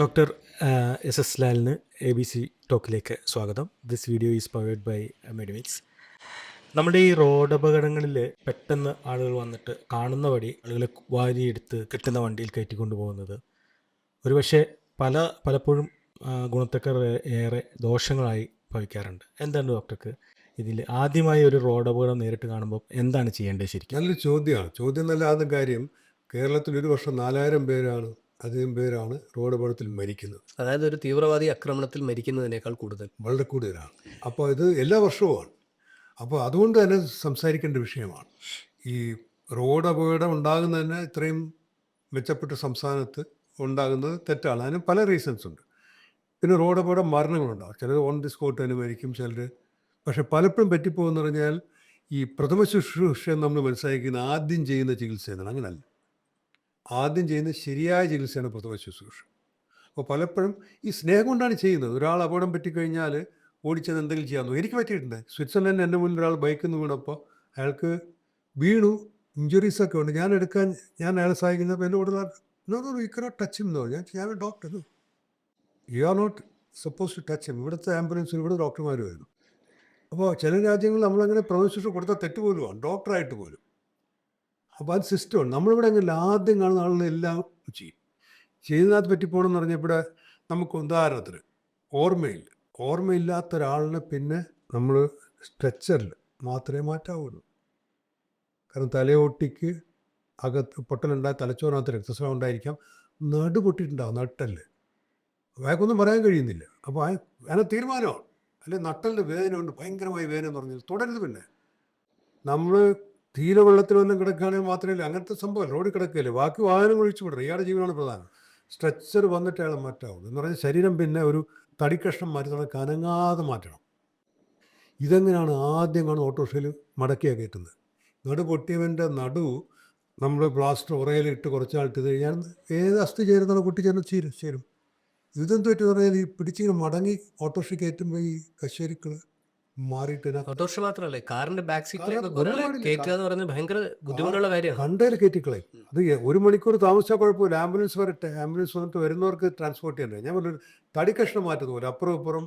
Doctor S S ലാലിന് A B C ടോക്കിലേക്ക് സ്വാഗതം. This video is powered by Medimix. നമ്മുടെ ഈ റോഡ് അപകടങ്ങളിൽ പെട്ടെന്ന് ആളുകൾ വന്നിട്ട് കാണുന്ന വഴി ആളുകളെ വാരിയെടുത്ത് കിട്ടുന്ന വണ്ടിയിൽ കയറ്റിക്കൊണ്ടു പോകുന്നത് ഒരുപക്ഷെ പലപ്പോഴും ഗുണത്തേക്കാൾ ഏറെ ദോഷങ്ങളായി ഭവിക്കാറുണ്ട്. എന്താണ് ഡോക്ടർക്ക് ഇതിൽ ആദ്യമായി ഒരു റോഡ് അപകടം നേരിട്ട് കാണുമ്പോൾ എന്താണ് ചെയ്യേണ്ടത്? ശരിക്കും നല്ലൊരു ചോദ്യമാണ്. ചോദ്യം നല്ലതാകുന്ന കാര്യം, കേരളത്തിൽ ഒരു വർഷം 4000 അധികം പേരാണ് റോഡ് അപകടത്തിൽ മരിക്കുന്നത്. അതായത് ഒരു തീവ്രവാദി ആക്രമണത്തിൽ മരിക്കുന്നതിനേക്കാൾ കൂടുതൽ, വളരെ കൂടുതലാണ്. അപ്പോൾ ഇത് എല്ലാ വർഷവുമാണ്. അപ്പോൾ അതുകൊണ്ട് തന്നെ സംസാരിക്കേണ്ട വിഷയമാണ്. ഈ റോഡ് അപകടം ഉണ്ടാകുന്നതിന് ഇത്രയും മെച്ചപ്പെട്ട സംസ്ഥാനത്ത് ഉണ്ടാകുന്നത് തെറ്റാണ്. അതിന് പല റീസൺസ് ഉണ്ട്. പിന്നെ റോഡ് അപകടം മരണങ്ങളുണ്ടാകും. ചിലർ ഓൺ ദി സ്പോട്ട് തന്നെ മരിക്കും, ചിലർ. പക്ഷെ പലപ്പോഴും പറ്റിപ്പോകുന്ന പറഞ്ഞാൽ ഈ പ്രഥമ ശുശ്രൂഷ നമ്മൾ മനസ്സിലാക്കുന്ന ആദ്യം ചെയ്യുന്ന ചികിത്സ എന്നാണ്. അങ്ങനല്ല, ആദ്യം ചെയ്യുന്ന ശരിയായ ചികിത്സയാണ് പ്രഥമ ശുശ്രൂഷ. അപ്പോൾ പലപ്പോഴും ഈ സ്നേഹം കൊണ്ടാണ് ചെയ്യുന്നത്. ഒരാൾ അപകടം പറ്റിക്കഴിഞ്ഞാൽ ഓടിച്ചത് എന്തെങ്കിലും ചെയ്യാൻ തോന്നും. എനിക്ക് പറ്റിയിട്ടുണ്ട്. സ്വിറ്റ്സർലൻഡ് എൻ്റെ മുന്നിൽ ഒരാൾ ബൈക്കിൽ നിന്ന് വീണപ്പോൾ അയാൾക്ക് വീണു, ഇഞ്ചുറീസൊക്കെ ഉണ്ട്. ഞാൻ അയാളെ സഹായിക്കുന്നപ്പോൾ എന്നോട് no you cannot touch him. ഞാൻ doctor, you are not suppose to touch him. ഇവിടുത്തെ ആംബുലൻസിൽ ഇവിടെ ഡോക്ടർമാർ വരുന്നു. അപ്പോൾ ചില രാജ്യങ്ങളിൽ നമ്മളങ്ങനെ പ്രഥമ ശുശ്രൂഷ കൊടുത്താൽ തെറ്റ് പോലുമാണ്, ഡോക്ടറായിട്ട് പോലും. അപ്പോൾ അത് സിസ്റ്റമാണ്. നമ്മളിവിടെ അങ്ങനെ ആദ്യം കാണുന്ന ആളുകളെല്ലാം ചെയ്യുന്നതിനകത്ത് പറ്റിപ്പോകണമെന്ന് പറഞ്ഞാൽ ഇവിടെ നമുക്ക് ഉദാഹരണത്തിന് ഓർമ്മയില്ലാത്ത ഒരാളിനെ പിന്നെ നമ്മൾ സ്ട്രെച്ചറിൽ മാത്രമേ മാറ്റാവുള്ളൂ. കാരണം തലയോട്ടിക്ക് അകത്ത് പൊട്ടലുണ്ടായ തലച്ചോറിനകത്ത് രക്തസ്രാവം ഉണ്ടായിരിക്കാം, നടു പൊട്ടിയിട്ടുണ്ടാവും, നട്ടല്. അയാൾക്കൊന്നും പറയാൻ കഴിയുന്നില്ല. അപ്പോൾ അതിനെ തീരുമാനമാണ്. അല്ലെങ്കിൽ നട്ടലിൻ്റെ വേദന കൊണ്ട് ഭയങ്കരമായ വേദന എന്ന് പറഞ്ഞാൽ തുടരുത്. പിന്നെ നമ്മൾ തീരെ വെള്ളത്തിൽ വല്ലതും കിടക്കുകയാണെങ്കിൽ മാത്രമല്ല, അങ്ങനത്തെ സംഭവം റോഡിൽ കിടക്കുകയല്ലേ, ബാക്കി വാഹനം ഒഴിച്ചു വിടണം. ഇയാളുടെ ജീവനാണ് പ്രധാനം. സ്ട്രെച്ചർ വന്നിട്ട് അയാളെ മാറ്റാവുള്ളൂ എന്ന് പറഞ്ഞാൽ ശരീരം പിന്നെ ഒരു തടിക്കഷ്ണം മാറ്റി കനങ്ങാതെ മാറ്റണം. ഇതെങ്ങനെയാണ് ആദ്യം കാണുന്ന ഓട്ടോറിക്ഷയിൽ മടക്കിയാണ് കയറ്റുന്നത്. നടു പൊട്ടിയവൻ്റെ നടു നമ്മൾ പ്ലാസ്റ്റർ ഉറയിലിട്ട് കുറച്ചാളിട്ട് കഴിഞ്ഞാൽ ഏത് അസ്ഥി ചേരുന്നതാണ് പൊട്ടിച്ചേർന്ന് ചേരും. ഇതെന്ത് പറ്റുമെന്ന് പറഞ്ഞാൽ ഈ പിടിച്ചിങ്ങനെ മടങ്ങി ഓട്ടോറിക്ഷ കയറ്റുമ്പോൾ ഈ കശേരിക്കൾ മാറിയിട്ട് ഓട്ടോറിക്ഷ മാത്രമല്ല, കാറിന്റെ ബാക്ക് സീറ്റിലേക്ക് കയറ്റുക എന്ന് പറയുന്നത് ഭയങ്കര ബുദ്ധിമുട്ടുള്ള കാര്യമാണ്. കണ്ടതിൽ കയറ്റിക്കളെ. അത് 1 മണിക്കൂർ താമസിച്ചാൽ കുഴപ്പമില്ല, ആംബുലൻസ് വരട്ടെ. ആംബുലൻസ് വന്നിട്ട് വരുന്നവർക്ക് ട്രാൻസ്പോർട്ട് ചെയ്യണ്ടേ. ഞാൻ പറഞ്ഞൊരു തടിക്കഷ്ണം മാറ്റുന്ന പോലെ അപ്പുറം ഇപ്പുറം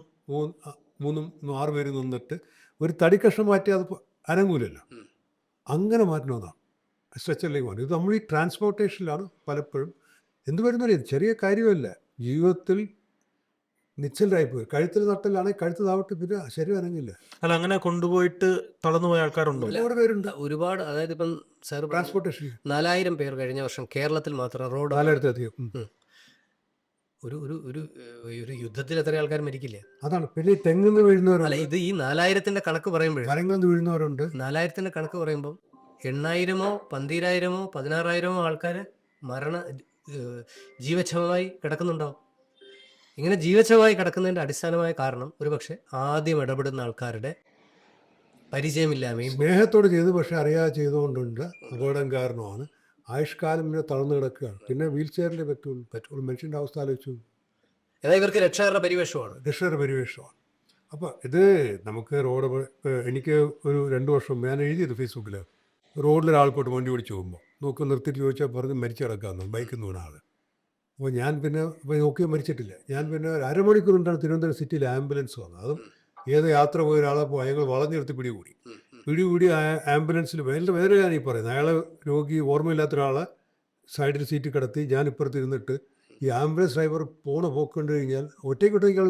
6 പേര് നിന്നിട്ട് ഒരു തടിക്കഷ്ണം മാറ്റി അത് അനങ്ങൂലല്ലോ, അങ്ങനെ മാറ്റണമെന്നാണ് സ്ട്രെച്ചറിലേക്ക് പോകുന്നത്. ഇത് നമ്മൾ ഈ ട്രാൻസ്പോർട്ടേഷനിലാണ് പലപ്പോഴും എന്ത് വരുന്നറിയാം. ചെറിയ കാര്യമല്ല, ജീവിതത്തിൽ നിശ്ചലായിപ്പോയി. കഴുത്തിൽ നട്ടലാണെങ്കിൽ കഴുത്ത് താവട്ട്, പിന്നെ ശരീരം അനങ്ങില്ല. അല്ല, അങ്ങനെ കൊണ്ടുപോയിട്ട് തളർന്നുപോയ ആൾക്കാരുണ്ടോ? ഒരുപാട് പേരുണ്ട്. ഒരുപാട്. അതായത് ഇപ്പം സാർ ട്രാൻസ്പോർട്ടേഷൻ 4000 പേർ കഴിഞ്ഞ വർഷം കേരളത്തിൽ മാത്രം റോഡ് 4000 ഒരു ഒരു ഒരു ഒരു യുദ്ധത്തിൽ എത്ര ആൾക്കാർ മരിക്കില്ലേ? അതാണ്. പിന്നെ തെങ്ങിന്ന് വീഴുന്നവരുണ്ട്. അല്ല, ഇത് ഈ 4000ത്തിന്റെ കണക്ക് പറയുമ്പോഴേ, മരങ്ങളിൽ വീഴുന്നവരുണ്ട്. 4000ത്തിന്റെ കണക്ക് പറയുമ്പോൾ 8000മോ 12000മോ 16000മോ ആൾക്കാർ ജീവച്ഛവമായി കിടക്കുന്നുണ്ടാവും. ഇങ്ങനെ ജീവച്ഛവമായി കിടക്കുന്നതിൻ്റെ അടിസ്ഥാനമായ കാരണം ഒരുപക്ഷെ ആദ്യം ഇടപെടുന്ന ആൾക്കാരുടെ പരിചയമില്ലായ്മയും സ്നേഹത്തോട് ചെയ്ത് പക്ഷെ അറിയാതെ ചെയ്തുകൊണ്ടുണ്ട് അപകടം കാരണമാണ്. ആയുഷ്കാലം പിന്നെ തളർന്നു കിടക്കുകയാണ്. പിന്നെ വീൽ ചെയറിൻ്റെ പറ്റുള്ളൂ. മനുഷ്യൻ്റെ അവസ്ഥ ആലോചിച്ചു. അതായത് ഇവർക്ക് രക്ഷകരുടെ പരിവേഷമാണ്. അപ്പോൾ ഇത് നമുക്ക് എനിക്ക് ഒരു 2 വർഷം ഞാൻ എഴുതിയത് ഫേസ്ബുക്കിൽ, റോഡിലൊരാൾ പോയിട്ട് വണ്ടി ഓടിച്ച് പോകുമ്പോൾ നിർത്തിയിട്ട് ചോദിച്ചാൽ പറഞ്ഞ് മരിച്ചു കിടക്കാമെന്ന്, ബൈക്കിൽ നിന്ന് വീണ ആൾ. അപ്പോൾ ഞാൻ പിന്നെ നോക്കിയാൽ മരിച്ചിട്ടില്ല. ഞാൻ പിന്നെ ഒരു അരമണിക്കൂർ കൊണ്ടാണ് തിരുവനന്തപുരം സിറ്റിയിൽ ആംബുലൻസ് വന്നത്. അതും ഏത് യാത്ര പോയ ഒരാളെ അയാൾ വളഞ്ഞെടുത്ത് പിടികൂടി ആംബുലൻസിൽ വേറെ ഞാൻ ഈ പറയുന്നത്. അയാളെ രോഗി ഓർമ്മയില്ലാത്ത ഒരാളെ സൈഡിൽ സീറ്റ് കിടത്തി ഞാൻ ഇപ്പുറത്തിരുന്നിട്ട് ഈ ആംബുലൻസ് ഡ്രൈവർ പോക്ക് കണ്ടു കഴിഞ്ഞാൽ ഒറ്റയ്ക്കൊക്കെ ഇയാൾ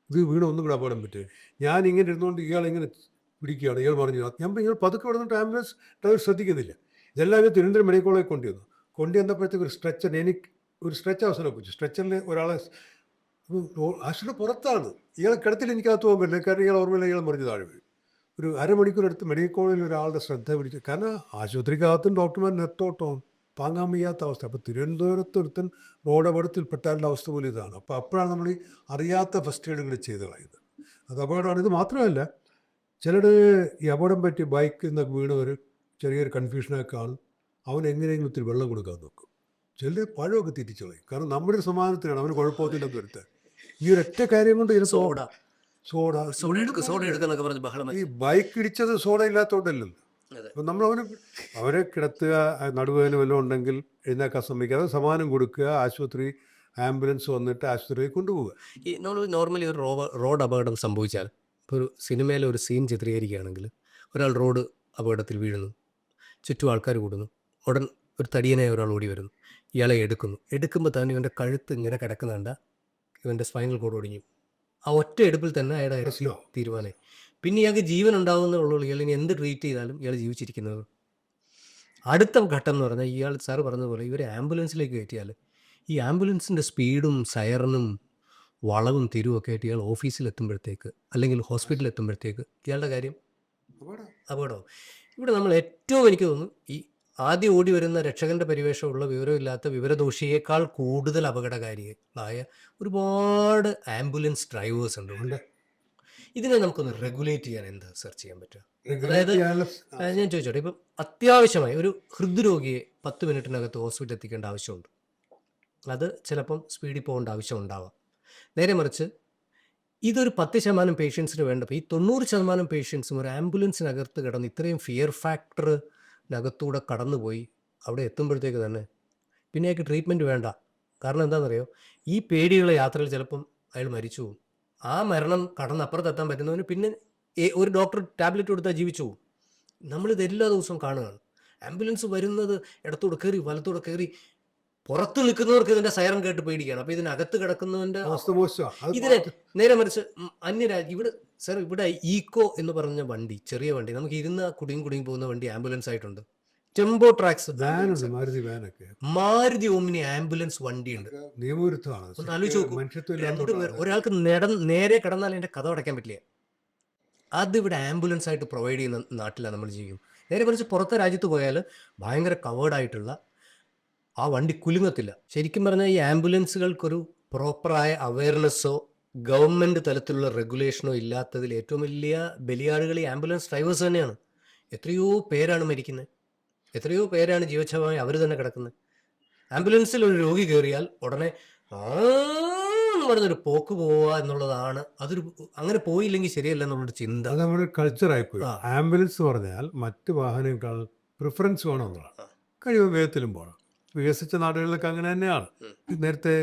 ഇത് ഒന്നും കൂടെ അപകടം പറ്റുക. ഞാൻ ഇങ്ങനെ ഇരുന്നുകൊണ്ട് ഇയാളിങ്ങനെ പിടിക്കുകയാണ്. ഇയാൾ പറഞ്ഞു, ഇയാൾ പതുക്കെ വിടുന്നിട്ട് ആംബുലൻസ് ഡ്രൈവർ ശ്രദ്ധിക്കുന്നില്ല. ഇതെല്ലാം തിരുവനന്തപുരം മെഡിക്കൽ കോളേജിൽ കൊണ്ടുവന്നപ്പോഴത്തേക്ക് ഒരു സ്ട്രെച്ച് അവസരം വെച്ചു. സ്ട്രെച്ചറിൽ ഒരാളെ ആശുപത്രി പുറത്താണ്. ഇയാളെ കിടത്തിൽ എനിക്കകത്ത് പോകാൻ പറ്റില്ല, കാരണം ഇയാൾ ഓർമ്മയില്ല, ഇയാൾ മറിഞ്ഞ് താഴെ വീഴും. ഒരു അരമണിക്കൂർ മെഡിക്കൽ കോളേജിൽ ഒരാളുടെ ശ്രദ്ധ പിടിച്ചു. കാരണം ആശുപത്രിക്കകത്തും ഡോക്ടർമാർ നെത്തോട്ടവും താങ്ങാൻ വയ്യാത്ത അവസ്ഥ. അപ്പോൾ തിരുവനന്തപുരത്ത് ഒരുത്തൻ റോഡ് അപകടത്തിൽപ്പെട്ടാലുള്ള അവസ്ഥ പോലും ഇതാണ്. അപ്പോൾ അപ്പോഴാണ് നമ്മൾ ഈ അറിയാത്ത ഫസ്റ്റ് എയ്ഡുകൾ ചെയ്ത് കളയുന്നത്. അത് അപകടമാണ്. ഇത് മാത്രമല്ല, ചിലർ ഈ അപകടം പറ്റി ബൈക്കിൽ നിന്നൊക്കെ വീണവർ ചെറിയൊരു കൺഫ്യൂഷനൊക്കെ കാണും. അവൻ എങ്ങനെയെങ്കിലും ഒത്തിരി വെള്ളം കൊടുക്കാൻ നോക്കും. ചില പഴമൊക്കെ തെറ്റിച്ച് കളയും. കാരണം നമ്മുടെ ഒരു സമാധാനത്തിനാണ്, അവന് കുഴപ്പത്തില്ലെന്ന് വരുത്താൻ. ഈ ഒരൊറ്റ കാര്യം കൊണ്ട് ഇതിന് ഈ ബൈക്ക് ഇടിച്ചത് സോഡ ഇല്ലാത്തതുകൊണ്ടല്ലോ. അപ്പം നമ്മൾ അവരെ കിടത്തുക, നടുവേദന വല്ലതും ഉണ്ടെങ്കിൽ എഴുന്നേക്കാൻ ശ്രമിക്കുക, സമാധാനം കൊടുക്കുക, ആശുപത്രി ആംബുലൻസ് വന്നിട്ട് ആശുപത്രിയിൽ കൊണ്ടുപോവുക. ഈ നമ്മൾ നോർമലി ഒരു റോഡ് അപകടം സംഭവിച്ചാൽ, ഇപ്പോൾ ഒരു സിനിമയിലെ ഒരു സീൻ ചിത്രീകരിക്കുകയാണെങ്കിൽ, ഒരാൾ റോഡ് അപകടത്തിൽ വീഴുന്നു, ചുറ്റും ആൾക്കാർ കൂടുന്നു, ഉടൻ ഒരു തടിയനായ ഒരാൾ ഓടി വരുന്നു, ഇയാളെ എടുക്കുമ്പോൾ തന്നെ ഇവൻ്റെ കഴുത്ത് ഇങ്ങനെ കിടക്കുന്നുണ്ട, ഇവൻ്റെ സ്പൈനൽ കോഡ് ഒടിഞ്ഞു. ആ ഒറ്റ എടുപ്പിൽ തന്നെ അയാളുടെ പ്രശ്നമാണ്. തീരുമാനമായി. പിന്നെ ഇയാൾക്ക് ജീവൻ ഉണ്ടാകുന്നുള്ളൂ, ഇയാൾ ഇനി എന്ത് ട്രീറ്റ് ചെയ്താലും ഇയാൾ ജീവിച്ചിരിക്കുന്നത്. അടുത്ത ഘട്ടം എന്ന് പറഞ്ഞാൽ, ഇയാൾ സാറ് പറഞ്ഞതുപോലെ ഇവരെ ആംബുലൻസിലേക്ക് കയറ്റിയാൽ ഈ ആംബുലൻസിൻ്റെ സ്പീഡും സൈറനും വളവും തിരിവും ഒക്കെ ആയിട്ട് ഇയാൾ ഓഫീസിലെത്തുമ്പോഴത്തേക്ക് അല്ലെങ്കിൽ ഹോസ്പിറ്റലിൽ എത്തുമ്പോഴത്തേക്ക് ഇയാളുടെ കാര്യം അപകടമാവും. ഇവിടെ നമ്മൾ ഏറ്റവും എനിക്ക് തോന്നുന്നു ഈ ആദ്യം ഓടി വരുന്ന രക്ഷകൻ്റെ പരിവേഷമുള്ള വിവരമില്ലാത്ത വിവരദോഷിയേക്കാൾ കൂടുതൽ അപകടകാരികളായ ഒരുപാട് ആംബുലൻസ് ഡ്രൈവേഴ്സ് ഉണ്ട്. ഇതിനെ നമുക്കൊന്ന് റെഗുലേറ്റ് ചെയ്യാൻ എന്താ സെർച്ച് ചെയ്യാൻ പറ്റുക? അതായത് ഞാൻ ചോദിച്ചോട്ടെ, ഇപ്പം അത്യാവശ്യമായി ഒരു ഹൃദ്രോഗിയെ 10 മിനിറ്റിനകത്ത് ഹോസ്പിറ്റലിൽ എത്തിക്കേണ്ട ആവശ്യമുണ്ട്. അത് ചിലപ്പം സ്പീഡിൽ പോകേണ്ട ആവശ്യം ഉണ്ടാവാം. നേരെ മറിച്ച് ഇതൊരു 10% പേഷ്യൻസിന് വേണ്ടപ്പോൾ ഈ 90% പേഷ്യൻസും ഒരു ആംബുലൻസിനകത്ത് കിടന്ന് ഇത്രയും ഫിയർ ഫാക്ടറിനകത്തൂടെ കടന്നുപോയി അവിടെ എത്തുമ്പോഴത്തേക്ക് തന്നെ പിന്നെ അയാൾക്ക് ട്രീറ്റ്മെൻറ്റ് വേണ്ട. കാരണം എന്താണെന്നറിയോ, ഈ പേടിയുള്ള യാത്രയിൽ ചിലപ്പം അയാൾ മരിച്ചു പോകും. ആ മരണം കടന്നപ്പുറത്തെത്താൻ പറ്റുന്നവന് പിന്നെ ഒരു ഡോക്ടർ ടാബ്ലറ്റ് കൊടുത്താൽ ജീവിച്ചു പോകും. നമ്മളിത് എല്ലാ ദിവസവും കാണുകയാണ്. ആംബുലൻസ് വരുന്നത് ഇടത്തോടെ കയറി വലത്തോടെ കയറി, പുറത്ത് നിൽക്കുന്നവർക്ക് ഇതിൻ്റെ സൈറൻ കേട്ട് പേടിക്കുകയാണ്. അപ്പോൾ ഇതിനകത്ത് കിടക്കുന്നവൻ്റെ ഇതിനെ നേരെ മറിച്ച് ഇവിടെ ഈക്കോ എന്ന് പറഞ്ഞ വണ്ടി, ചെറിയ വണ്ടി, നമുക്ക് ഇരുന്ന് കുടുങ്ങി പോകുന്ന വണ്ടി ആംബുലൻസ് ആയിട്ടുണ്ട്. Tempo tracks, Maruti Omni ambulance വണ്ടിയുണ്ട്. ഒന്ന് ആലോചിച്ച് നോക്കൂ, രണ്ടുപേർ ഒരാൾക്ക് നേരെ കിടന്നാൽ എൻ്റെ കഥ അടയ്ക്കാൻ പറ്റില്ല. അതിവിടെ ആംബുലൻസ് ആയിട്ട് പ്രൊവൈഡ് ചെയ്യുന്ന നാട്ടിലാണ് നമ്മൾ ജീവിക്കും. നേരെ മറിച്ച് പുറത്തെ രാജ്യത്ത് പോയാൽ ഭയങ്കര കവേർഡായിട്ടുള്ള ആ വണ്ടി കുലുങ്ങത്തില്ല. ശരിക്കും പറഞ്ഞാൽ ഈ ആംബുലൻസുകൾക്കൊരു പ്രോപ്പറായ അവയർനെസ്സോ ഗവൺമെൻറ് തലത്തിലുള്ള റെഗുലേഷനോ ഇല്ലാത്തതിൽ ഏറ്റവും വലിയ ബലിയാടുകൾ ഈ ആംബുലൻസ് ഡ്രൈവേഴ്സ് തന്നെയാണ്. എത്രയോ പേരാണ് മരിക്കുന്നത്, എത്രയോ പേരാണ് ജീവച്ഛവമായി അവർ തന്നെ കിടക്കുന്നത്. ആംബുലൻസിൽ ഒരു രോഗി കയറിയാൽ ഉടനെ എന്ന് പറഞ്ഞൊരു പോക്ക് പോവുക എന്നുള്ളതാണ്. അങ്ങനെ പോയില്ലെങ്കിൽ ശരിയല്ല എന്നുള്ളൊരു ചിന്ത. അത് നമ്മുടെ കൾച്ചറായിപ്പോയി. ആംബുലൻസ് പറഞ്ഞാൽ മറ്റ് വാഹനങ്ങൾ പ്രിഫറൻസ് വേണമെന്നുള്ളതാണ്. കഴിയുമ്പോൾ വേഗത്തിലും പോകണം. വികസിച്ച നാടുകളിലൊക്കെ അങ്ങനെ തന്നെയാണ്. നേരത്തെ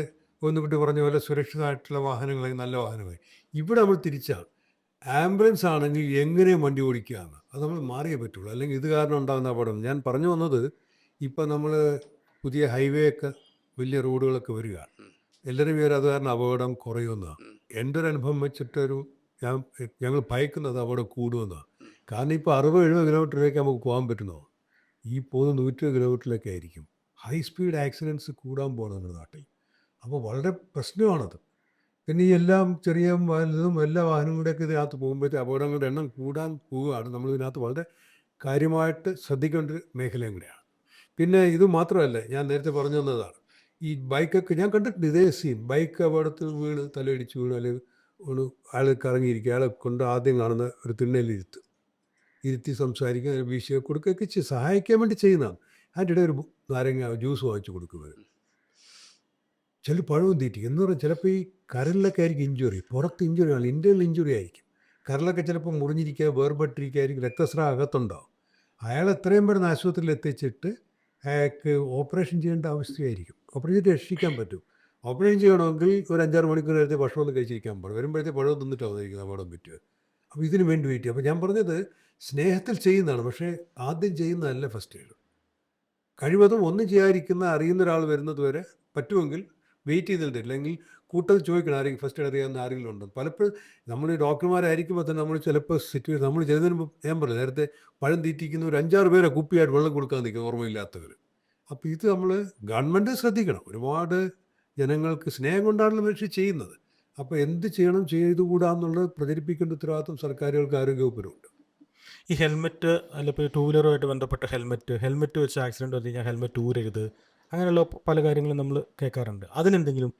ഒന്നുകുട്ടി പറഞ്ഞ പോലെ സുരക്ഷിതമായിട്ടുള്ള വാഹനങ്ങളായി നല്ല വാഹനമായി. ഇവിടെ നമ്മൾ തിരിച്ചാണ്. ആംബുലൻസ് ആണെങ്കിൽ എങ്ങനെ വണ്ടി ഓടിക്കുകയാണ്, അത് നമ്മൾ മാറിയേ പറ്റുള്ളൂ. അല്ലെങ്കിൽ ഇത് കാരണം ഉണ്ടാകുന്ന അപകടം. ഞാൻ പറഞ്ഞു വന്നത്, ഇപ്പം നമ്മൾ പുതിയ ഹൈവേ ഒക്കെ വലിയ റോഡുകളൊക്കെ വരികയാണ്. എല്ലാവരും പേര് അത് കാരണം അപകടം കുറയുമെന്നാണ്. എൻ്റെ ഒരു അനുഭവം വെച്ചിട്ടൊരു ഞങ്ങൾ ഭയക്കുന്നത് അപകടം കൂടുമെന്നാണ്. കാരണം ഇപ്പോൾ 60-70 കിലോമീറ്ററിലേക്ക് നമുക്ക് പോകാൻ പറ്റുന്നോ? ഈ പോകുന്ന 120 കിലോമീറ്ററിലൊക്കെ ആയിരിക്കും. ഹൈ സ്പീഡ് ആക്സിഡൻറ്റ്സ് കൂടാൻ പോകുന്നത് നമ്മുടെ നാട്ടിൽ. അപ്പോൾ വളരെ പ്രശ്നമാണത്. പിന്നെ ഈ എല്ലാം ചെറിയ വലുതും എല്ലാ വാഹനങ്ങളുടെയൊക്കെ ഇതിനകത്ത് പോകുമ്പോഴത്തെ അപകടങ്ങളുടെ എണ്ണം കൂടാൻ പോവുകയാണ്. നമ്മൾ ഇതിനകത്ത് വളരെ കാര്യമായിട്ട് ശ്രദ്ധിക്കേണ്ട ഒരു മേഖലയും കൂടെയാണ്. പിന്നെ ഇത് മാത്രമല്ല, ഞാൻ നേരത്തെ പറഞ്ഞു തന്നതാണ്, ഈ ബൈക്കൊക്കെ ഞാൻ കണ്ടിട്ടുണ്ട് ഇതേ സീൻ. ബൈക്ക് അപകടത്തിൽ വീണ് തലയിടിച്ച് വീണ് അല്ലെങ്കിൽ ഒരു ആൾ കറങ്ങിയിരിക്കുക, അയാളെ കൊണ്ട് ആദ്യം കാണുന്ന ഒരു ഇരുത്തി സംസാരിക്കുക, വീശിയ കൊടുക്കുകയൊക്കെ സഹായിക്കാൻ വേണ്ടി ചെയ്യുന്നതാണ്. അതിൻ്റെ ഇടയിൽ ഒരു നാരങ്ങ ജ്യൂസ് വാങ്ങിച്ച് കൊടുക്കുന്നത്, ചില പഴവും തീറ്റി എന്ന് പറഞ്ഞാൽ ചിലപ്പോൾ ഈ കരളിലൊക്കെ ആയിരിക്കും ഇഞ്ചുറി, പുറത്ത് ഇഞ്ചുറി ആണ്, ഇൻറ്റേർണൽ ഇഞ്ചുറി ആയിരിക്കും. കരളൊക്കെ ചിലപ്പോൾ മുറിഞ്ഞിരിക്കുക, വേർപെട്ടിരിക്കുകയായിരിക്കും, രക്തസ്രാവം അകത്തുണ്ടാവും. അയാൾ എത്രയും പെട്ടെന്ന് ആശുപത്രിയിൽ എത്തിച്ചിട്ട് അയാൾക്ക് ഓപ്പറേഷൻ ചെയ്യേണ്ട അവസ്ഥയായിരിക്കും. ഓപ്പറേഷൻ ചെയ്ത് രക്ഷിക്കാൻ പറ്റും. ഓപ്പറേഷൻ ചെയ്യണമെങ്കിൽ ഒരു 5-6 മണിക്കൂർ നേരത്തെ ഭക്ഷണമൊന്നും കഴിച്ചിരിക്കാൻ പാടും. വരുമ്പോഴത്തെ പഴം തിന്നിട്ടാവുന്നതായിരിക്കും അപകടം പറ്റുക. അപ്പോൾ ഇതിന് വേണ്ടി വെയിറ്റ് ചെയ്യും. അപ്പോൾ ഞാൻ പറഞ്ഞത് സ്നേഹത്തിൽ ചെയ്യുന്നതാണ്, പക്ഷേ ആദ്യം ചെയ്യുന്നതല്ല ഫസ്റ്റ് എയ്ഡ്. കഴിവതും ഒന്നും ചെയ്യാതിരിക്കുന്ന അറിയുന്ന ഒരാൾ വരുന്നത് വരെ പറ്റുമെങ്കിൽ വെയിറ്റ് ചെയ്തിട്ട്, അല്ലെങ്കിൽ കൂട്ടത്തിൽ ചോദിക്കണം ആരെങ്കിലും ഫസ്റ്റ് എയ്ഡ് അറിയാവുന്ന ആരെങ്കിലും ഉണ്ടോ. പലപ്പോഴും നമ്മൾ ഈ ഡോക്ടർമാരായിരിക്കുമ്പോൾ തന്നെ നമ്മൾ ചിലപ്പോൾ സിറ്റുവേഷൻ നമ്മൾ ചെയ്യുന്നതിന് മുമ്പ് ഞാൻ പറഞ്ഞു നേരത്തെ പഴം തീറ്റിക്കുന്ന ഒരു 5-6 പേരെ കുപ്പിയായിട്ട് വെള്ളം കൊടുക്കാൻ നിൽക്കും ഓർമ്മയില്ലാത്തവർ. അപ്പോൾ ഇത് നമ്മൾ ഗവൺമെൻറ് ശ്രദ്ധിക്കണം. ഒരുപാട് ജനങ്ങൾക്ക് സ്നേഹം കൊണ്ടാണല്ലോ മനുഷ്യർ ചെയ്യുന്നത്. അപ്പോൾ എന്ത് ചെയ്യണം ചെയ്തുകൂടാന്നുള്ളത് പ്രചരിപ്പിക്കേണ്ട ഉത്തരവാദിത്വം സർക്കാരുകൾക്ക് ആരോഗ്യവകുപ്പിനുണ്ട്. ഈ ഹെൽമെറ്റ് അല്ല, ഇപ്പോൾ ടൂ വീലറുമായിട്ട് ബന്ധപ്പെട്ട ഹെൽമെറ്റ് വെച്ച് ആക്സിഡൻറ്റ് വന്നു കഴിഞ്ഞാൽ ഹെൽമെറ്റ് ഊരരുത്, അങ്ങനെയുള്ള പല കാര്യങ്ങളും നമ്മൾ കേൾക്കാറുണ്ട്. അതിനെന്തെങ്കിലും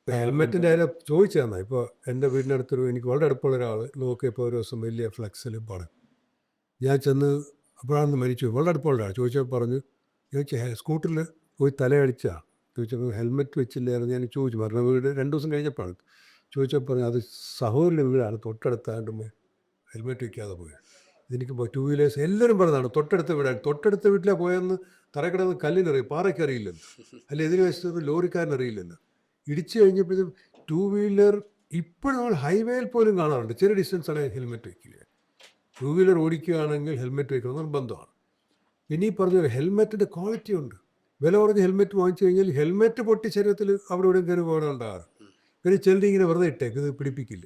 ഹെൽമെറ്റിൻ്റെ കാര്യം ചോദിച്ചു തന്നാൽ, ഇപ്പോൾ എൻ്റെ വീടിനടുത്തൊരു എനിക്ക് വളരെ അടുപ്പമുള്ള ഒരാൾ നോക്കിയപ്പോൾ ഒരു ദിവസം വലിയ ഫ്ലെക്സിൽ പണം ഞാൻ ചെന്ന് അപ്പോഴാണെന്ന് മരിച്ചു. വളരെ അടുപ്പമുള്ള ഒരാൾ ചോദിച്ചു സ്കൂട്ടറിൽ പോയി തലയടിച്ചാണ് ചോദിച്ചപ്പോൾ ഹെൽമെറ്റ് വെച്ചില്ലായിരുന്നു. ഞാൻ ചോദിച്ചു, മരണ വീട് 2 ദിവസം കഴിഞ്ഞപ്പോഴാണ് ചോദിച്ചപ്പോൾ പറഞ്ഞു അത് സഹോദരൻ്റെ വീടാണ്, തൊട്ടടുത്താണ്ട് ഹെൽമെറ്റ് വയ്ക്കാതെ പോയത്. എനിക്ക് 2 വീലേഴ്സ് എല്ലാവരും പറഞ്ഞതാണ് തൊട്ടടുത്ത വീട്ടിലാണ് പോയെന്ന് തറക്കിടന്ന് കല്ലിനറിയും പാറയ്ക്കറിയില്ലെന്ന്, അല്ലെ എതിര് വശത്ത് ലോറിക്കാരനറിയില്ലെന്ന്. ഇടിച്ചു കഴിഞ്ഞപ്പോഴും ടൂ വീലർ ഇപ്പോഴും നമ്മൾ ഹൈവേയിൽ പോലും കാണാറുണ്ട്. ചെറിയ ഡിസ്റ്റൻസ് ആണെങ്കിൽ ഹെൽമെറ്റ് വയ്ക്കുക. ടൂ വീലർ ഓടിക്കുകയാണെങ്കിൽ ഹെൽമെറ്റ് വയ്ക്കണം നിർബന്ധമാണ്. പിന്നെ ഈ പറഞ്ഞ ഹെൽമെറ്റിൻ്റെ ക്വാളിറ്റി ഉണ്ട്. വില കുറഞ്ഞ ഹെൽമെറ്റ് വാങ്ങിച്ചു കഴിഞ്ഞാൽ ഹെൽമെറ്റ് പൊട്ടി ശരീരത്തിൽ അവിടെ ഇവിടെ കയറി പോകണം ഉണ്ടാകാറ്. പിന്നെ ചിലർ ഇങ്ങനെ വെറുതെ ഇട്ടേക്ക്, ഇത് പിടിപ്പിക്കില്ല.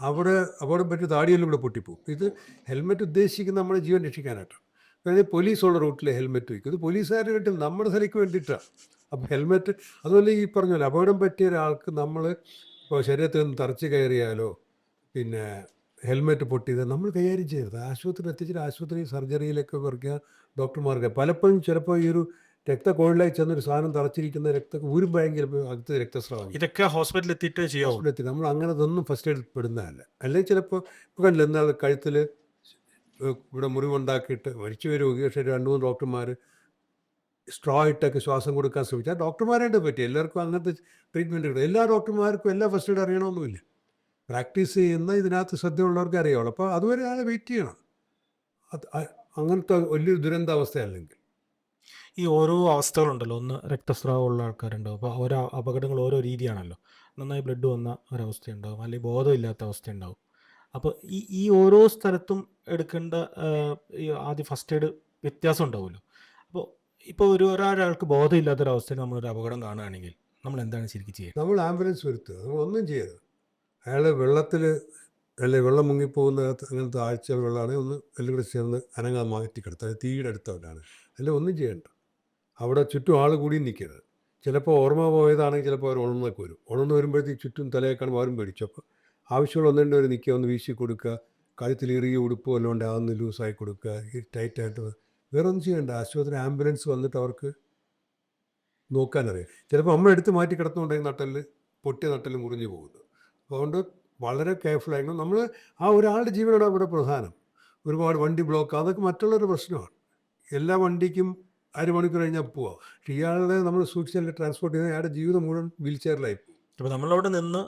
അവിടെ അപകടം പറ്റി താടിയെല്ലാം കൂടെ പൊട്ടിപ്പോകും. ഇത് ഹെൽമെറ്റ് ഉദ്ദേശിക്കുന്ന നമ്മുടെ ജീവൻ രക്ഷിക്കാനായിട്ടാണ്. അതായത് പോലീസുള്ള റൂട്ടിൽ ഹെൽമെറ്റ് വയ്ക്കും. ഇത് പോലീസുകാരുടെ വീട്ടിൽ നമ്മുടെ സ്ഥലയ്ക്ക് വേണ്ടിയിട്ടാണ്. അപ്പോൾ ഹെൽമെറ്റ് അതുപോലെ ഈ പറഞ്ഞ പോലെ അപകടം പറ്റിയ ഒരാൾക്ക് നമ്മൾ ഇപ്പോൾ ശരീരത്തിൽ നിന്ന് തറച്ച് കയറിയാലോ പിന്നെ ഹെൽമെറ്റ് പൊട്ടിയത് നമ്മൾ കൈകാര്യം ചെയ്യരുത്. ആശുപത്രിയിൽ എത്തിച്ചിട്ട് ആശുപത്രി സർജറിയിലൊക്കെ കുറയ്ക്കുക ഡോക്ടർമാർക്ക്. പലപ്പോഴും ചിലപ്പോൾ ഈ ഒരു രക്തക്കൊഴലായി ചെന്നൊരു സാധനം തറച്ചിരിക്കുന്ന രക്തം ഊരുമ്പോഴെങ്കിൽ അകത്ത് രക്തസ്രാവം ഇതൊക്കെ ഹോസ്പിറ്റലിൽ എത്തിയിട്ട് ചെയ്യാവൂ. ഹോസ്പിറ്റലെത്തി നമ്മൾ അങ്ങനെ ഇതൊന്നും ഫസ്റ്റ് എയ്ഡ് പെടുന്നതല്ല. അല്ലെങ്കിൽ ചിലപ്പോൾ ഇപ്പോൾ കണ്ടില്ല എന്നാൽ കഴുത്തിൽ ഇവിടെ മുറിവുണ്ടാക്കിയിട്ട് മരിച്ചു വരും. പക്ഷേ 2-3 ഡോക്ടർമാർ സ്ട്രോ ഇട്ടൊക്കെ ശ്വാസം കൊടുക്കാൻ ശ്രമിച്ചാൽ ഡോക്ടർമാരായിട്ട് പറ്റി എല്ലാവർക്കും അങ്ങനത്തെ ട്രീറ്റ്മെൻറ്റ് കിട്ടും. എല്ലാ ഡോക്ടർമാർക്കും എല്ലാ ഫസ്റ്റ് എയ്ഡ് അറിയണമെന്നുമില്ല. പ്രാക്ടീസ് ചെയ്യുന്ന ഇതിനകത്ത് ശ്രദ്ധയുള്ളവർക്ക് അറിയാവുള്ളൂ. അപ്പോൾ അതുവരെ ആളെ വെയിറ്റ് ചെയ്യണം. അങ്ങനത്തെ വലിയൊരു ദുരന്താവസ്ഥ അല്ലെങ്കിൽ ഈ ഓരോ അവസ്ഥകളുണ്ടല്ലോ, ഒന്ന് രക്തസ്രാവമുള്ള ആൾക്കാരുണ്ടാവും. അപ്പോൾ ഓരോ അപകടങ്ങൾ ഓരോ രീതിയാണല്ലോ. നന്നായി ബ്ലഡ് വന്ന ഒരവസ്ഥയുണ്ടാവും, അല്ലെങ്കിൽ ബോധമില്ലാത്ത അവസ്ഥയുണ്ടാവും. അപ്പോൾ ഈ ഓരോ സ്ഥലത്തും എടുക്കേണ്ട ഈ ആദ്യം ഫസ്റ്റ് എയ്ഡ് വ്യത്യാസം ഉണ്ടാവുമല്ലോ. അപ്പോൾ ഇപ്പോൾ ഒരാൾക്ക് ബോധമില്ലാത്തൊരവസ്ഥയിൽ നമ്മളൊരു അപകടം കാണുകയാണെങ്കിൽ നമ്മൾ എന്താണ് ശരിക്കും ചെയ്യുക? നമ്മൾ ആംബുലൻസ് വരുത്തുക. നമ്മൾ ഒന്നും ചെയ്യരുത്. അയാൾ വെള്ളത്തിൽ അല്ലെ വെള്ളം മുങ്ങിപ്പോകുന്ന അങ്ങനത്തെ ആഴ്ച വെള്ളമാണെങ്കിൽ ഒന്ന് എല്ലാം കൂടെ ചേർന്ന് അനങ്ങാതെ മാറ്റി കിടത്തുക. അത് തീയുടെ അടുത്തവരാണ് അല്ലെ ഒന്നും ചെയ്യണ്ട. അവിടെ ചുറ്റും ആൾ കൂടി നിൽക്കരുത്. ചിലപ്പോൾ ഓർമ്മ പോയതാണെങ്കിൽ ചിലപ്പോൾ അവർ ഉണർന്നൊക്കെ വരും. ഉണർന്ന് വരുമ്പോഴത്തേക്ക് ചുറ്റും തലയെ കാണുമ്പോൾ അവരും പേടിച്ചു. അപ്പോൾ ആവശ്യമുള്ള ഒന്നുണ്ട് അവർ നിൽക്കുക, ഒന്ന് വീശി കൊടുക്കുക, കഴുത്തിൽ ഇറുകിയ ഉടുപ്പ് വല്ലതും ഉണ്ട് അതൊന്ന് ലൂസായി കൊടുക്കുക, ഈ ടൈറ്റായിട്ട്. വേറെ ഒന്നും ചെയ്യണ്ട. ആശുപത്രി ആംബുലൻസ് വന്നിട്ട് അവർക്ക് നോക്കാനറിയാം. ചിലപ്പോൾ നമ്മളെടുത്ത് മാറ്റി കിടന്നുകൊണ്ടെങ്കിൽ നട്ടല് പൊട്ടിയ നട്ടല് മുറിഞ്ഞു പോകുന്നു. അതുകൊണ്ട് വളരെ കെയർഫുള്ളായിരുന്നു. നമ്മൾ ആ ഒരാളുടെ ജീവനാണ് അവിടെ പ്രധാനം. ഒരുപാട് വണ്ടി ബ്ലോക്ക് അതൊക്കെ മറ്റുള്ളൊരു പ്രശ്നമാണ്. എല്ലാ വണ്ടിക്കും അരമണിക്കൂർ കഴിഞ്ഞാൽ പോവാം. പക്ഷേ ഇയാളുടെ നമ്മൾ സൂക്ഷിച്ചല്ലേ ട്രാൻസ്പോർട്ട് ചെയ്യുന്നത്, അയാളുടെ ജീവിതം മുഴുവൻ വീൽ ചെയറിലായി പോകും. അപ്പോൾ നമ്മളവിടെ നിന്ന്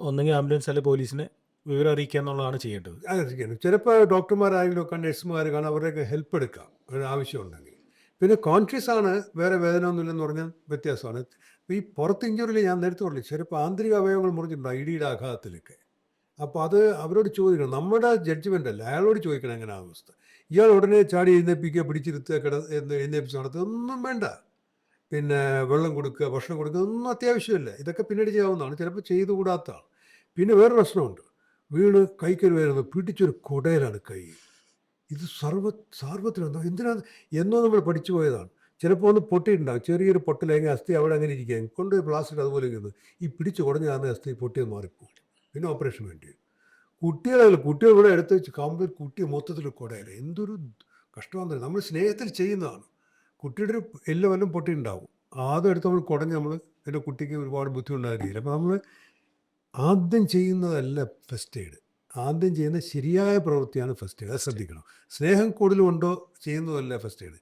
ഒന്നെങ്കിൽ ആംബുലൻസ് അല്ലെങ്കിൽ പോലീസിനെ വിവരം അറിയിക്കുക എന്നുള്ളതാണ് ചെയ്യേണ്ടത്. അങ്ങനെ ചിലപ്പോൾ ഡോക്ടർമാരായാലും ഒക്കെ നഴ്സുമാർ കാണാൻ അവരുടെയൊക്കെ ഹെൽപ്പ് എടുക്കാം ഒരു ആവശ്യമുണ്ടെങ്കിൽ. പിന്നെ കോൺഷ്യസ് ആണ്, വേറെ വേദന ഒന്നുമില്ലെന്ന് പറഞ്ഞാൽ വ്യത്യാസമാണ്. ഈ പുറത്ത് ഇഞ്ചുറിയിൽ ഞാൻ നേരത്തെ പറഞ്ഞു ചിലപ്പോൾ ആന്തരിക അവയവങ്ങൾ മുറിഞ്ഞിട്ടുണ്ടാകും ഇടിയുടെ ആഘാതത്തിലൊക്കെ. അപ്പോൾ അത് അവരോട് ചോദിക്കണം. നമ്മുടെ ജഡ്ജ്മെൻ്റ് അല്ല, അയാളോട് ചോദിക്കണം എങ്ങനെ അവസ്ഥ. ഇയാൾ ഉടനെ ചാടി എഴുന്നേൽപ്പിക്കുക, പിടിച്ചിരുത്തുക, എഴുന്നേൽപ്പിച്ച് നടത്തുക ഒന്നും വേണ്ട. പിന്നെ വെള്ളം കൊടുക്കുക, ഭക്ഷണം കൊടുക്കുക ഒന്നും അത്യാവശ്യമില്ല. ഇതൊക്കെ പിന്നീട് ചെയ്യാവുന്നതാണ്, ചിലപ്പോൾ ചെയ്തുകൂടാത്തതാണ്. പിന്നെ വേറെ പ്രശ്നമുണ്ട്. വീണ് കൈക്കൽ വരുന്നത് പിടിച്ചൊരു കുടയിലാണ് കൈ. ഇത് സാർവത്രികം എന്തിനാണ് എന്നോ നമ്മൾ പഠിച്ചു പോയതാണ്. ചിലപ്പോൾ ഒന്ന് പൊട്ടിയിട്ടുണ്ടാകും, ചെറിയൊരു പൊട്ടലെങ്കിൽ അസ്ഥി അവിടെ അങ്ങനെ ഇരിക്കുക, കൊണ്ടുപോയി പ്ലാസ്റ്റിക് അതുപോലെ ഇരിക്കുന്നത് ഈ പിടിച്ച് കുടഞ്ഞ കാരണം അസ്ഥി പൊട്ടിയത് മാറിപ്പോകും. പിന്നെ ഓപ്പറേഷൻ വേണ്ടി വരും. കുട്ടികൾ ഇവിടെ എടുത്ത് വെച്ച് കമ്പ്ലീറ്റ് കുട്ടിയെ മൊത്തത്തിൽ കുടയില്ല. എന്തൊരു കഷ്ടമാണെന്ന്. നമ്മൾ സ്നേഹത്തിൽ ചെയ്യുന്നതാണ്. കുട്ടിയുടെ ഒരു എല്ലാം വല്ലതും പൊട്ടിയിട്ടുണ്ടാവും, ആദ്യം എടുത്ത് നമ്മൾ കുടഞ്ഞ് നമ്മൾ എൻ്റെ കുട്ടിക്ക് ഒരുപാട് ബുദ്ധിമുട്ടുണ്ടാകില്ല. അപ്പോൾ നമ്മൾ ആദ്യം ചെയ്യുന്നതല്ല ഫസ്റ്റ് എയ്ഡ്. ആദ്യം ചെയ്യുന്ന ശരിയായ പ്രവൃത്തിയാണ് ഫസ്റ്റ് എയ്ഡ്. അത് ശ്രദ്ധിക്കണം. സ്നേഹം കൂടുതലുണ്ടോ ചെയ്യുന്നതല്ല ഫസ്റ്റ് എയ്ഡ്.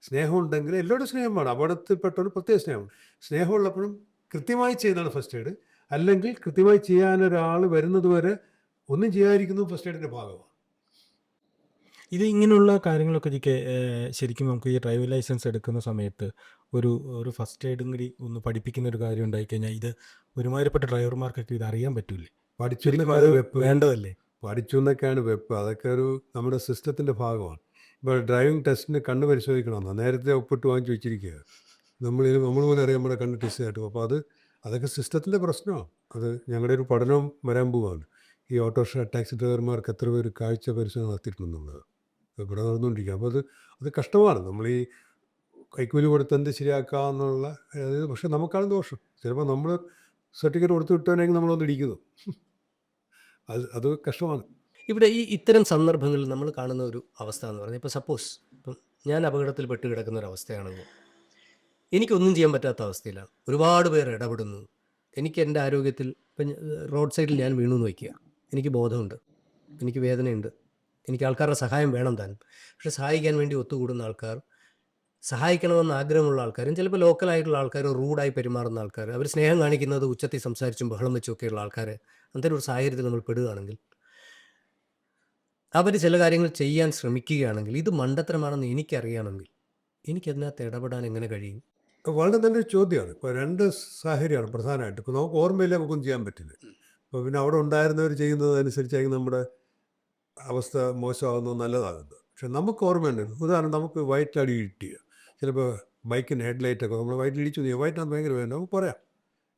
സ്നേഹം ഉണ്ടെങ്കിൽ എല്ലാവരും സ്നേഹം വേണം. അപകടത്തിൽപ്പെട്ടവർ പ്രത്യേക സ്നേഹം. സ്നേഹമുള്ളപ്പോഴും കൃത്യമായി ചെയ്യുന്നതാണ് ഫസ്റ്റ് എയ്ഡ്. അല്ലെങ്കിൽ കൃത്യമായി ചെയ്യാനൊരാൾ വരുന്നത് വരെ ഒന്നും ചെയ്യാതിരിക്കുന്നത് ഫസ്റ്റ് എയ്ഡിൻ്റെ ഭാഗമാണ്. ഇത് ഇങ്ങനെയുള്ള കാര്യങ്ങളൊക്കെ ശരിക്കും നമുക്ക് ഈ ഡ്രൈവിംഗ് ലൈസൻസ് എടുക്കുന്ന സമയത്ത് ഒരു ഫസ്റ്റ് എയ്ഡും കൂടി ഒന്ന് പഠിപ്പിക്കുന്ന ഒരു കാര്യം ഉണ്ടായിക്കഴിഞ്ഞാൽ ഇത് ഒരുമാതിരിപ്പെട്ട ഡ്രൈവർമാർക്കൊക്കെ ഇത് അറിയാൻ പറ്റൂലേ? പഠിച്ചു ശരിക്കും എന്നൊക്കെ അത് വെപ്പ് വേണ്ടതല്ലേ? പഠിച്ചു എന്നൊക്കെയാണ് വെപ്പ്. അതൊക്കെ ഒരു നമ്മുടെ സിസ്റ്റത്തിൻ്റെ ഭാഗമാണ്. ഇപ്പോൾ ഡ്രൈവിംഗ് ടെസ്റ്റിന് കണ്ണ് പരിശോധിക്കണമെന്നാണ് നേരത്തെ ഒപ്പിട്ട് വാങ്ങിച്ച് വെച്ചിരിക്കുക. നമ്മൾ പോലും അറിയാം നമ്മുടെ കണ്ണ് ടെസ്റ്റ് ആയിട്ട്. അപ്പോൾ അതൊക്കെ സിസ്റ്റത്തിൻ്റെ പ്രശ്നമാണ്. അത് ഞങ്ങളുടെ ഒരു പഠനം വരാൻ പോവുകയാണ്. ഈ ഓട്ടോറിക്ഷ ടാക്സി ഡ്രൈവർമാർക്ക് എത്ര പേര് കാഴ്ച പരിശോധന നടത്തിയിട്ടുണ്ടെന്നുള്ളത് ഇവിടെ നടന്നുകൊണ്ടിരിക്കുക. അപ്പോൾ അത് കഷ്ടമാണ്. നമ്മൾ ഈ കൈക്കൂലി കൊടുത്ത് എന്ത് ശരിയാക്കാമെന്നുള്ള അതായത്. പക്ഷേ നമുക്കാണ് ദോഷം. ചിലപ്പോൾ നമ്മൾ സർട്ടിഫിക്കറ്റ് കൊടുത്ത് വിട്ടുവെങ്കിൽ നമ്മളൊന്ന് ഇടിക്കുന്നു. അത് കഷ്ടമാണ്. ഇവിടെ ഇത്തരം സന്ദർഭങ്ങളിൽ നമ്മൾ കാണുന്ന ഒരു അവസ്ഥ എന്ന് പറഞ്ഞാൽ, ഇപ്പോൾ സപ്പോസ് ഇപ്പം ഞാൻ അപകടത്തിൽ പെട്ട് കിടക്കുന്ന ഒരു അവസ്ഥയാണെങ്കിൽ എനിക്കൊന്നും ചെയ്യാൻ പറ്റാത്ത അവസ്ഥയിലാണ്. ഒരുപാട് പേർ ഇടപെടുന്നു. എനിക്ക് എൻ്റെ ആരോഗ്യത്തിൽ ഇപ്പം റോഡ് സൈഡിൽ ഞാൻ വീണു എന്ന് വയ്ക്കുക, എനിക്ക് ബോധമുണ്ട്, എനിക്ക് വേദനയുണ്ട്, എനിക്ക് ആൾക്കാരുടെ സഹായം വേണം താനും. പക്ഷെ സഹായിക്കാൻ വേണ്ടി ഒത്തുകൂടുന്ന ആൾക്കാർ, സഹായിക്കണമെന്ന് ആഗ്രഹമുള്ള ആൾക്കാരും, ചിലപ്പോൾ ലോക്കലായിട്ടുള്ള ആൾക്കാർ, റൂഡായി പെരുമാറുന്ന ആൾക്കാർ, അവർ സ്നേഹം കാണിക്കുന്നത് ഉച്ചത്തിൽ സംസാരിച്ചും ബഹളം വെച്ചൊക്കെയുള്ള ആൾക്കാർ, അത്തരം ഒരു സാഹചര്യത്തിൽ നമ്മൾ പെടുകയാണെങ്കിൽ, അവർ ചില കാര്യങ്ങൾ ചെയ്യാൻ ശ്രമിക്കുകയാണെങ്കിൽ, ഇത് മണ്ടത്തരമാണെന്ന് എനിക്കറിയാമെങ്കിൽ എനിക്കതിനകത്ത് ഇടപെടാൻ എങ്ങനെ കഴിയും? വളരെ നല്ലൊരു ചോദ്യമാണ്. ഇപ്പോൾ 2 സാഹചര്യമാണ് പ്രധാനമായിട്ട്. ഇപ്പോൾ നമുക്ക് ഓർമ്മയില്ല, നമുക്കൊന്നും ചെയ്യാൻ പറ്റില്ല. അപ്പോൾ പിന്നെ അവിടെ ഉണ്ടായിരുന്നവർ ചെയ്യുന്നതനുസരിച്ചായിരിക്കും നമ്മുടെ അവസ്ഥ മോശമാകുന്നത് നല്ലതാകുന്നത്. പക്ഷെ നമുക്ക് ഓർമ്മയുണ്ട്. ഉദാഹരണം, നമുക്ക് വയറ്റിലടി കിട്ടിയ ചിലപ്പോൾ ബൈക്കിൻ്റെ ഹെഡ്ലൈറ്റൊക്കെ നമ്മൾ വയറ്റിൽ ഇടിച്ചു നീ വയറ്റിനകത്ത് ഭയങ്കര വേദന, നമുക്ക് പറയാം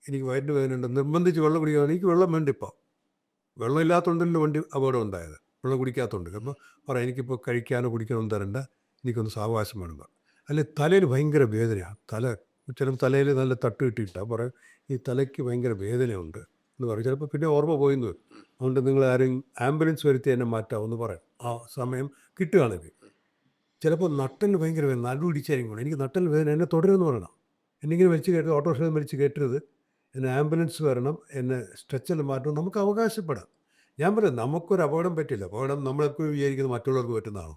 എനിക്ക് വയറ്റിന് വേദനയുണ്ട്, നിർബന്ധിച്ച് വെള്ളം കുടിക്കുകയാണ്, എനിക്ക് വെള്ളം വേണ്ട ഇപ്പോൾ, വെള്ളം ഇല്ലാത്തതുകൊണ്ടല്ലോ വണ്ടി അപകടം ഉണ്ടായത്, വെള്ളം കുടിക്കാത്തതുകൊണ്ട്. അപ്പോൾ പറയാം എനിക്കിപ്പോൾ കഴിക്കാനോ കുടിക്കാനോ ഒന്നും തരണ്ട, എനിക്കൊന്ന് സാവകാശം വേണം. അല്ലെ തലയിൽ ഭയങ്കര വേദനയാണ്, ചിലപ്പോൾ തലയിൽ നല്ല തട്ട് കിട്ടിയിട്ടാണ് പറയും ഈ തലയ്ക്ക് ഭയങ്കര വേദനയുണ്ട് എന്ന് പറയും. ചിലപ്പോൾ പിന്നെ ഓർമ്മ പോയിന്ന് വരും. അതുകൊണ്ട് നിങ്ങൾ ആരെങ്കിലും ആംബുലൻസ് വരുത്തി എന്നെ മാറ്റാമെന്ന് പറയാം, ആ സമയം കിട്ടുകയാണെങ്കിൽ. ചിലപ്പോൾ നട്ടലിന് ഭയങ്കര വേദന, നടുപിടിച്ചായിരിക്കും എനിക്ക് നട്ടലിന് വേദന, എന്നെ തുടരുമെന്ന് പറയണം. എന്നെങ്കിലും വലിച്ച് കയറ്റരുത്, ഓട്ടോറിക്ഷയിൽ വലിച്ച് കയറ്റരുത്, എന്നെ ആംബുലൻസ് വരണം, എന്നെ സ്ട്രെച്ചറിൽ മാറ്റണം, നമുക്ക് അവകാശപ്പെടാം. ഞാൻ പറയാം നമുക്കൊരു അപകടം പറ്റില്ല. അപകടം നമ്മളെപ്പോഴും വിചാരിക്കുന്നത് മറ്റുള്ളവർക്ക് പറ്റുന്നതാണോ.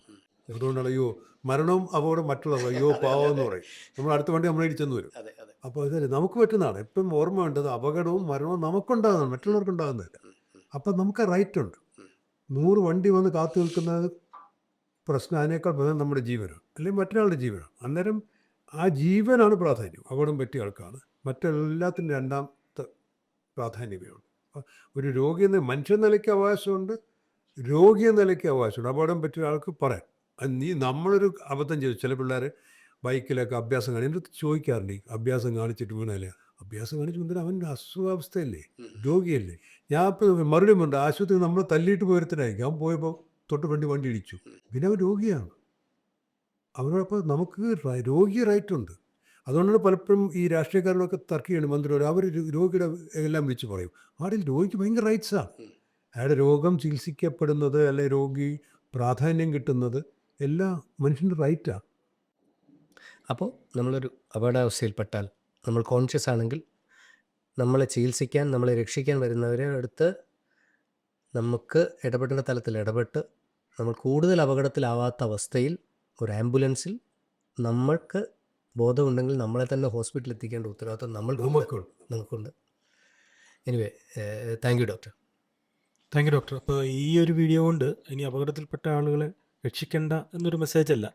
അതുകൊണ്ടാണ് അയ്യോ മരണവും അപകടം മറ്റുള്ളവർ അയ്യോ പാവം എന്ന് പറയും. നമ്മൾ അടുത്ത വണ്ടി നമ്മളെ ഇടിച്ചെന്ന് വരും. അപ്പോൾ ഇതല്ലേ നമുക്ക് പറ്റുന്നതാണ്. എപ്പോഴും ഓർമ്മ വേണ്ടത് അപകടവും മരണവും നമുക്കുണ്ടാകുന്നതാണ്, മറ്റുള്ളവർക്ക് ഉണ്ടാകുന്നില്ല. അപ്പം നമുക്ക് റൈറ്റ് ഉണ്ട്. 100 വണ്ടി വന്ന് കാത്തു നിൽക്കുന്നത് പ്രശ്നം, അതിനേക്കാൾ പ്രധാനം നമ്മുടെ ജീവനാണ്, അല്ലെങ്കിൽ മറ്റൊരാളുടെ ജീവനാണ്. അന്നേരം ആ ജീവനാണ് പ്രാധാന്യം. അപകടം പറ്റിയ ആൾക്കാണ്, മറ്റെല്ലാത്തിൻ്റെ രണ്ടാമത്തെ പ്രാധാന്യമേയുള്ളൂ. ഒരു രോഗി എന്ന മനുഷ്യൻ നിലയ്ക്ക് അവകാശമുണ്ട്, രോഗി എന്ന നിലയ്ക്ക് അവകാശമുണ്ട്. അപകടം പറ്റിയ ആൾക്ക് പറയാം അത് നമ്മളൊരു അബദ്ധം ചെയ്തു. ചില പിള്ളേർ ബൈക്കിലൊക്കെ അഭ്യാസം എൻ്റെ അടുത്ത് ചോദിക്കാറുണ്ട്, അഭ്യാസം കാണിച്ചിട്ട് വീണല്ലേ. അഭ്യാസം കാണിച്ച് വീണിട്ട് അവൻ്റെ അസുഖാവസ്ഥയല്ലേ, രോഗിയല്ലേ. ഞാൻ ഇപ്പോൾ മറുപടി ഉണ്ട്, ആശുപത്രി നമ്മൾ തല്ലിയിട്ട് പോയത്തിനായിരിക്കും. അവൻ പോയപ്പോൾ തൊട്ട് വണ്ടി ഇടിച്ചു, പിന്നെ അവൻ രോഗിയാണ്. അവരോടൊപ്പം നമുക്ക് രോഗി റൈറ്റ് ഉണ്ട്. അതുകൊണ്ടാണ് പലപ്പോഴും ഈ രാഷ്ട്രീയക്കാരോടൊക്കെ തർക്കിയാണ് മന്ത്രിയോട്, അവർ രോഗിയുടെ എല്ലാം വിളിച്ച് പറയും. ആടിൽ രോഗിക്ക് ഭയങ്കര റൈറ്റ്സാണ്. അയാളുടെ രോഗം ചികിത്സിക്കപ്പെടുന്നത്, അല്ലെ രോഗി പ്രാധാന്യം കിട്ടുന്നത് എല്ലാം മനുഷ്യൻ്റെ റൈറ്റാണ്. അപ്പോൾ നമ്മളൊരു അപകടാവസ്ഥയിൽപ്പെട്ടാൽ നമ്മൾ കോൺഷ്യസ് ആണെങ്കിൽ നമ്മളെ ചികിത്സിക്കാൻ, നമ്മളെ രക്ഷിക്കാൻ വരുന്നവരെ അടുത്ത് നമുക്ക് ഇടപെടേണ്ട തലത്തിൽ ഇടപെട്ട് നമ്മൾ കൂടുതൽ അപകടത്തിലാവാത്ത അവസ്ഥയിൽ ഒരു ആംബുലൻസിൽ നമ്മൾക്ക് ബോധമുണ്ടെങ്കിൽ നമ്മളെ തന്നെ ഹോസ്പിറ്റലിൽ എത്തിക്കേണ്ട ഉത്തരവാദിത്വം നമുക്കുണ്ട്. Anyway, thank you doctor. Thank you doctor. അപ്പോൾ ഈ ഒരു വീഡിയോ കൊണ്ട് ഇനി അപകടത്തിൽപ്പെട്ട ആളുകളെ രക്ഷിക്കേണ്ട എന്നൊരു മെസ്സേജ് അല്ല,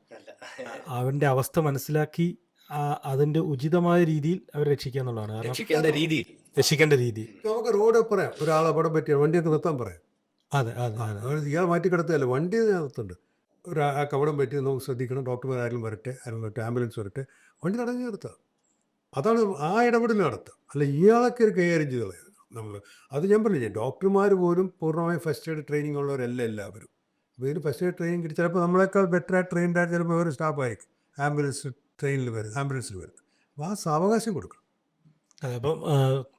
അവൻ്റെ അവസ്ഥ മനസ്സിലാക്കി അതിൻ്റെ ഉചിതമായ രീതിയിൽ അവർ രക്ഷിക്കുക എന്നുള്ളതാണ്. കാരണം രക്ഷിക്കേണ്ട രീതി നമുക്ക് റോഡ് പറയാം, ഒരാൾ അപകടം പറ്റിയ വണ്ടിയൊക്കെ നിർത്താൻ പറയാം. അതെ അതെ അതെ ഇയാൾ മാറ്റി കിടത്തുകയല്ല, വണ്ടി നിർത്തുന്നുണ്ട്. ഒരാൾക്ക് അപകടം പറ്റി നമുക്ക് ശ്രദ്ധിക്കണം, ഡോക്ടർമാർ ആരും വരട്ടെ, ആംബുലൻസ് വരട്ടെ, വണ്ടി തടഞ്ഞു നിർത്തുക. അതാണ് ആ ഇടപെടൽ നടത്തുക. അല്ല ഇയാളൊക്കെ ഒരു കൈകാര്യം ചെയ്ത് കളയുക നമ്മൾ. അത് ഞാൻ പറഞ്ഞില്ലേ, ഡോക്ടർമാർ പോലും പൂർണ്ണമായും ഫസ്റ്റ് എയ്ഡ് ട്രെയിനിങ് ഉള്ളവരല്ല എല്ലാവരും. അപ്പോൾ ഇതിന് ഫസ്റ്റ് എയ്ഡ് ട്രെയിനിങ് കിട്ടി ചിലപ്പോൾ നമ്മളെക്കാൾ ബെറ്ററായിട്ട് ട്രെയിൻഡായിട്ട് ചിലപ്പോൾ ഒരു സ്റ്റാഫായിരിക്കും ആംബുലൻസിൽ വരുന്നത്. അപ്പോൾ ആ സാവകാശം കൊടുക്കണം. അതെ. അപ്പം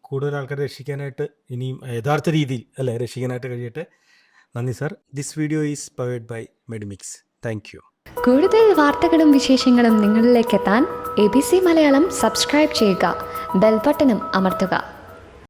കൂടുതൽ ആൾക്കാരെ രക്ഷിക്കാനായിട്ട് ഇനിയും യഥാർത്ഥ രീതിയിൽ അല്ലേ രക്ഷിക്കാനായിട്ട് കഴിയട്ടെ. നന്ദി sir. This video is powered by Medimix. Thank you. കൂടുതൽ വാർത്തകളും വിശേഷങ്ങളും നിങ്ങളിലേക്ക് എത്താൻ ABC മലയാളം സബ്സ്ക്രൈബ് ചെയ്യുക, ബെൽ ബട്ടണും അമർത്തുക.